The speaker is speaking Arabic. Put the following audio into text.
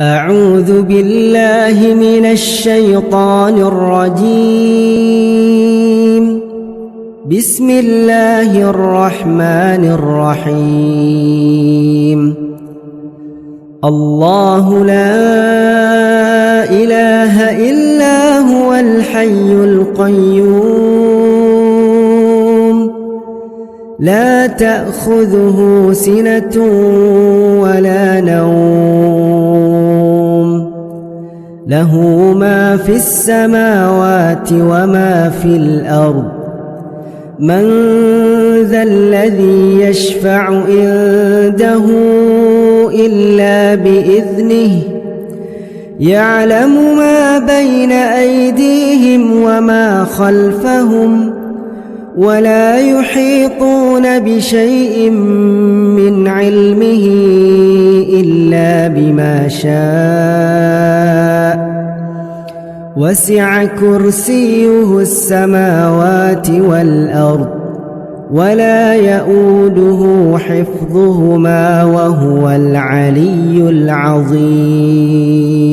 أعوذ بالله من الشيطان الرجيم. بسم الله الرحمن الرحيم. الله لا إله إلا هو الحي القيوم لا تأخذه سنة ولا نوم له ما في السماوات وما في الأرض من ذا الذي يشفع عنده إلا بإذنه يعلم ما بين أيديهم وما خلفهم ولا يحيطون بشيء من علمه إلا بما شاء وسع كرسيه السماوات والأرض ولا يؤوده حفظهما وهو العلي العظيم.